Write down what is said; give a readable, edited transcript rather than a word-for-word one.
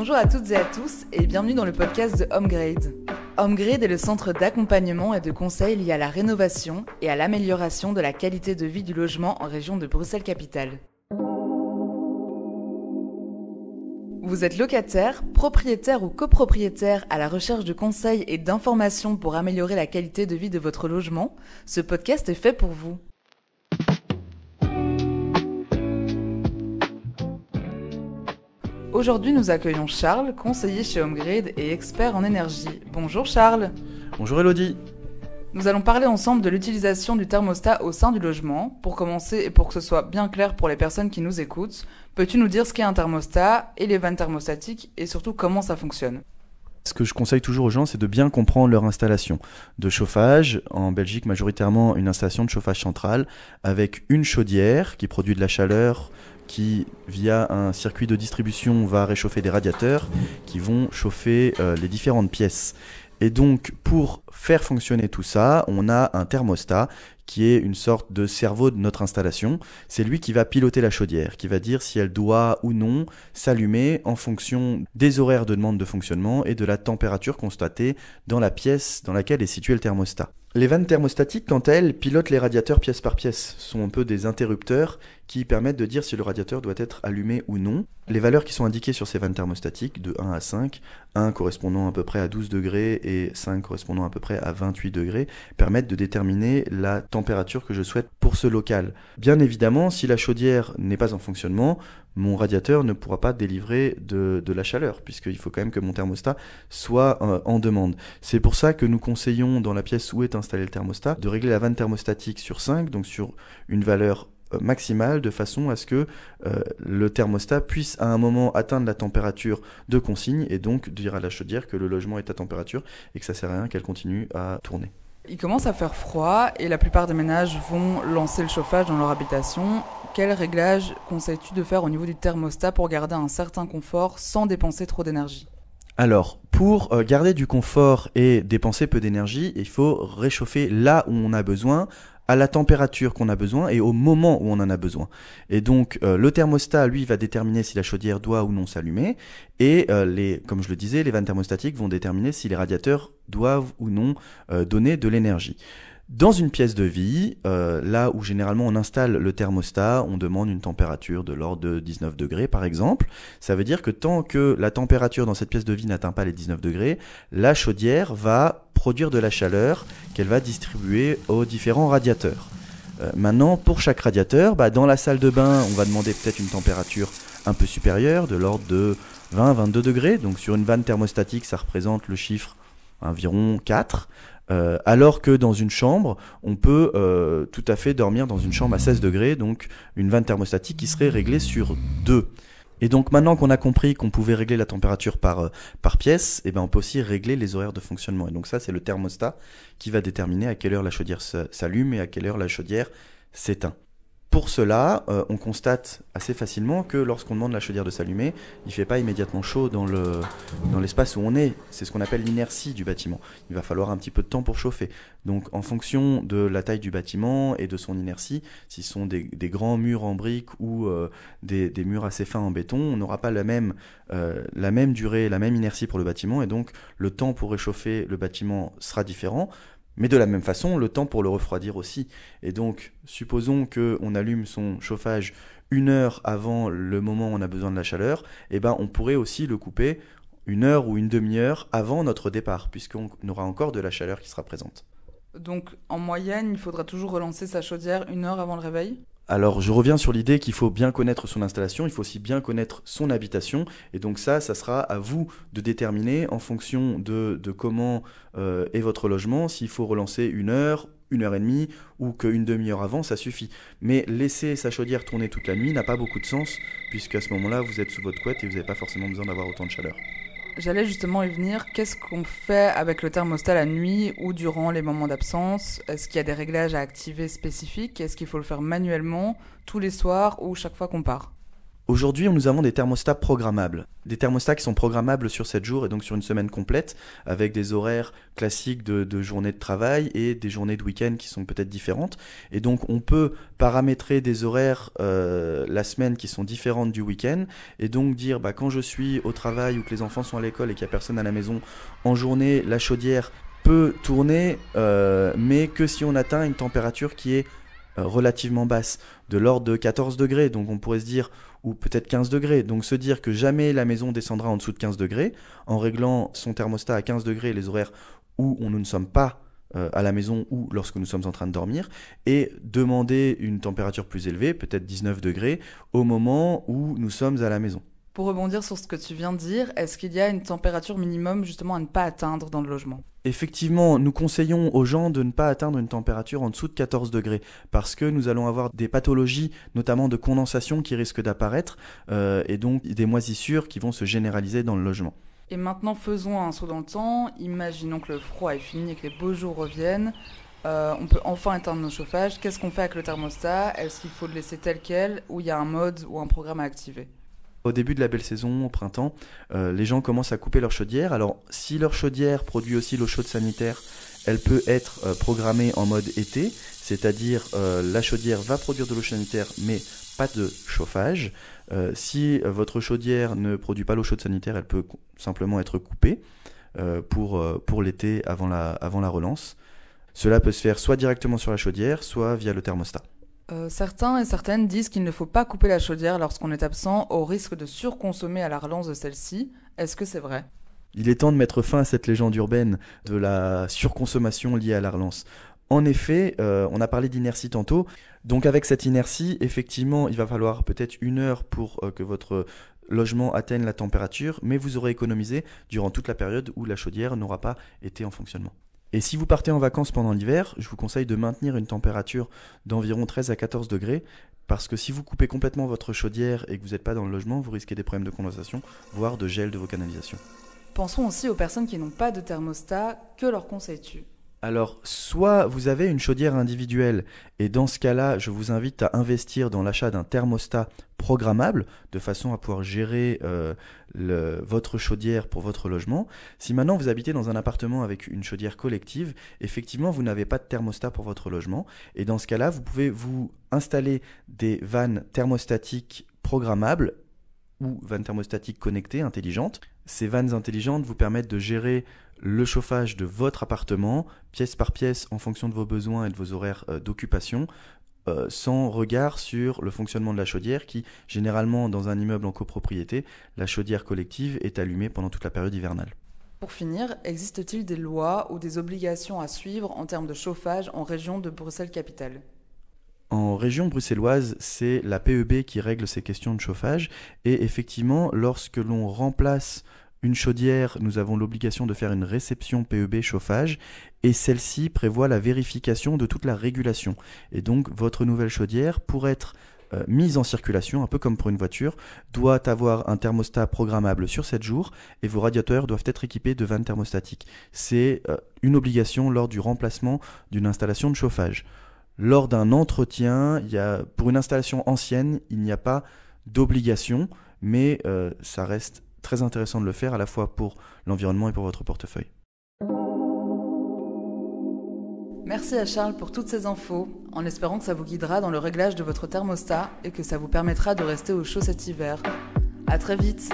Bonjour à toutes et à tous et bienvenue dans le podcast de HomeGrade. HomeGrade est le centre d'accompagnement et de conseil lié à la rénovation et à l'amélioration de la qualité de vie du logement en région de Bruxelles-Capitale. Vous êtes locataire, propriétaire ou copropriétaire à la recherche de conseils et d'informations pour améliorer la qualité de vie de votre logement? Ce podcast est fait pour vous. Aujourd'hui, nous accueillons Charles, conseiller chez HomeGrade et expert en énergie. Bonjour Charles. Bonjour Elodie. Nous allons parler ensemble de l'utilisation du thermostat au sein du logement. Pour commencer et pour que ce soit bien clair pour les personnes qui nous écoutent, peux-tu nous dire ce qu'est un thermostat et les vannes thermostatiques et surtout comment ça fonctionne ? Ce que je conseille toujours aux gens, c'est de bien comprendre leur installation de chauffage. En Belgique, majoritairement, une installation de chauffage central avec une chaudière qui produit de la chaleur qui, via un circuit de distribution, va réchauffer des radiateurs qui vont chauffer les différentes pièces. Et donc, pour faire fonctionner tout ça, on a un thermostat qui est une sorte de cerveau de notre installation. C'est lui qui va piloter la chaudière, qui va dire si elle doit ou non s'allumer en fonction des horaires de demande de fonctionnement et de la température constatée dans la pièce dans laquelle est situé le thermostat. Les vannes thermostatiques, quant à elles, pilotent les radiateurs pièce par pièce. Ce sont un peu des interrupteurs qui permettent de dire si le radiateur doit être allumé ou non. Les valeurs qui sont indiquées sur ces vannes thermostatiques, de 1 à 5, 1 correspondant à peu près à 12 degrés et 5 correspondant à peu près à 28 degrés, permettent de déterminer la température que je souhaite pour ce local. Bien évidemment, si la chaudière n'est pas en fonctionnement, mon radiateur ne pourra pas délivrer de la chaleur, puisqu'il faut quand même que mon thermostat soit en demande. C'est pour ça que nous conseillons, dans la pièce où est installé le thermostat, de régler la vanne thermostatique sur 5, donc sur une valeur maximale, de façon à ce que le thermostat puisse à un moment atteindre la température de consigne, et donc dire à la chaudière que le logement est à température, et que ça ne sert à rien qu'elle continue à tourner. Il commence à faire froid et la plupart des ménages vont lancer le chauffage dans leur habitation. Quel réglage conseilles-tu de faire au niveau du thermostat pour garder un certain confort sans dépenser trop d'énergie ? Alors, pour garder du confort et dépenser peu d'énergie, il faut réchauffer là où on a besoin, à la température qu'on a besoin et au moment où on en a besoin. Et donc, le thermostat, lui, va déterminer si la chaudière doit ou non s'allumer. Et comme je le disais, les vannes thermostatiques vont déterminer si les radiateurs doivent ou non donner de l'énergie. Dans une pièce de vie, là où généralement on installe le thermostat, on demande une température de l'ordre de 19 degrés par exemple. Ça veut dire que tant que la température dans cette pièce de vie n'atteint pas les 19 degrés, la chaudière va produire de la chaleur qu'elle va distribuer aux différents radiateurs. Maintenant, pour chaque radiateur, dans la salle de bain, on va demander peut-être une température un peu supérieure, de l'ordre de 20-22 degrés. Donc sur une vanne thermostatique, ça représente le chiffre environ 4. Alors que dans une chambre, on peut tout à fait dormir dans une chambre à 16 degrés, donc une vanne thermostatique qui serait réglée sur 2. Et donc maintenant qu'on a compris qu'on pouvait régler la température par pièce, on peut aussi régler les horaires de fonctionnement. Et donc ça, c'est le thermostat qui va déterminer à quelle heure la chaudière s'allume et à quelle heure la chaudière s'éteint. Pour cela, on constate assez facilement que lorsqu'on demande la chaudière de s'allumer, il ne fait pas immédiatement chaud dans l'espace où on est. C'est ce qu'on appelle l'inertie du bâtiment. Il va falloir un petit peu de temps pour chauffer. Donc en fonction de la taille du bâtiment et de son inertie, si ce sont des grands murs en briques ou des murs assez fins en béton, on n'aura pas la même durée, la même inertie pour le bâtiment, et donc le temps pour réchauffer le bâtiment sera différent. Mais de la même façon, le temps pour le refroidir aussi. Et donc, supposons qu'on allume son chauffage 1 heure avant le moment où on a besoin de la chaleur, on pourrait aussi le couper 1 heure ou une demi-heure avant notre départ, puisqu'on aura encore de la chaleur qui sera présente. Donc, en moyenne, il faudra toujours relancer sa chaudière 1 heure avant le réveil ? Alors, je reviens sur l'idée qu'il faut bien connaître son installation, il faut aussi bien connaître son habitation, et donc ça sera à vous de déterminer en fonction de comment est votre logement, s'il faut relancer 1 heure, 1 heure et demie, ou qu'une demi-heure avant, ça suffit. Mais laisser sa chaudière tourner toute la nuit n'a pas beaucoup de sens, puisqu'à ce moment-là, vous êtes sous votre couette et vous n'avez pas forcément besoin d'avoir autant de chaleur. J'allais justement y venir. Qu'est-ce qu'on fait avec le thermostat la nuit ou durant les moments d'absence ? Est-ce qu'il y a des réglages à activer spécifiques ? Est-ce qu'il faut le faire manuellement, tous les soirs ou chaque fois qu'on part ? Aujourd'hui, nous avons des thermostats programmables. Des thermostats qui sont programmables sur 7 jours et donc sur une semaine complète, avec des horaires classiques de journées de travail et des journées de week-end qui sont peut-être différentes. Et donc, on peut paramétrer des horaires la semaine qui sont différentes du week-end et donc dire quand je suis au travail ou que les enfants sont à l'école et qu'il n'y a personne à la maison, en journée, la chaudière peut tourner, mais que si on atteint une température qui est relativement basse, de l'ordre de 14 degrés, donc on pourrait se dire, ou peut-être 15 degrés, donc se dire que jamais la maison descendra en dessous de 15 degrés, en réglant son thermostat à 15 degrés, les horaires où nous ne sommes pas à la maison ou lorsque nous sommes en train de dormir, et demander une température plus élevée, peut-être 19 degrés, au moment où nous sommes à la maison. Pour rebondir sur ce que tu viens de dire, est-ce qu'il y a une température minimum justement à ne pas atteindre dans le logement ? Effectivement, nous conseillons aux gens de ne pas atteindre une température en dessous de 14 degrés parce que nous allons avoir des pathologies, notamment de condensation qui risquent d'apparaître et donc des moisissures qui vont se généraliser dans le logement. Et maintenant, faisons un saut dans le temps. Imaginons que le froid est fini et que les beaux jours reviennent. On peut enfin éteindre nos chauffages. Qu'est-ce qu'on fait avec le thermostat ? Est-ce qu'il faut le laisser tel quel ou il y a un mode ou un programme à activer ? Au début de la belle saison, au printemps, les gens commencent à couper leur chaudière. Alors, si leur chaudière produit aussi l'eau chaude sanitaire, elle peut être programmée en mode été, c'est-à-dire la chaudière va produire de l'eau sanitaire, mais pas de chauffage. Si votre chaudière ne produit pas l'eau chaude sanitaire, elle peut simplement être coupée pour l'été avant la relance. Cela peut se faire soit directement sur la chaudière, soit via le thermostat. Certains et certaines disent qu'il ne faut pas couper la chaudière lorsqu'on est absent au risque de surconsommer à la relance de celle-ci. Est-ce que c'est vrai ? Il est temps de mettre fin à cette légende urbaine de la surconsommation liée à la relance. En effet, on a parlé d'inertie tantôt. Donc avec cette inertie, effectivement, il va falloir peut-être 1 heure pour que votre logement atteigne la température, mais vous aurez économisé durant toute la période où la chaudière n'aura pas été en fonctionnement. Et si vous partez en vacances pendant l'hiver, je vous conseille de maintenir une température d'environ 13 à 14 degrés, parce que si vous coupez complètement votre chaudière et que vous n'êtes pas dans le logement, vous risquez des problèmes de condensation, voire de gel de vos canalisations. Pensons aussi aux personnes qui n'ont pas de thermostat. Que leur conseilles-tu ? Alors, soit vous avez une chaudière individuelle, et dans ce cas-là, je vous invite à investir dans l'achat d'un thermostat programmable, de façon à pouvoir gérer votre chaudière pour votre logement. Si maintenant vous habitez dans un appartement avec une chaudière collective, effectivement, vous n'avez pas de thermostat pour votre logement, et dans ce cas-là, vous pouvez vous installer des vannes thermostatiques programmables, ou vannes thermostatiques connectées, intelligentes. Ces vannes intelligentes vous permettent de gérer le chauffage de votre appartement, pièce par pièce, en fonction de vos besoins et de vos horaires d'occupation, sans regard sur le fonctionnement de la chaudière qui, généralement, dans un immeuble en copropriété, la chaudière collective est allumée pendant toute la période hivernale. Pour finir, existe-t-il des lois ou des obligations à suivre en termes de chauffage en région de Bruxelles-Capitale ? En région bruxelloise, c'est la PEB qui règle ces questions de chauffage et effectivement, lorsque l'on remplace une chaudière, nous avons l'obligation de faire une réception PEB chauffage et celle-ci prévoit la vérification de toute la régulation. Et donc, votre nouvelle chaudière, pour être mise en circulation, un peu comme pour une voiture, doit avoir un thermostat programmable sur 7 jours et vos radiateurs doivent être équipés de vannes thermostatiques. C'est une obligation lors du remplacement d'une installation de chauffage. Lors d'un entretien, pour une installation ancienne, il n'y a pas d'obligation, mais ça reste très intéressant de le faire à la fois pour l'environnement et pour votre portefeuille. Merci à Charles pour toutes ces infos, en espérant que ça vous guidera dans le réglage de votre thermostat et que ça vous permettra de rester au chaud cet hiver. À très vite!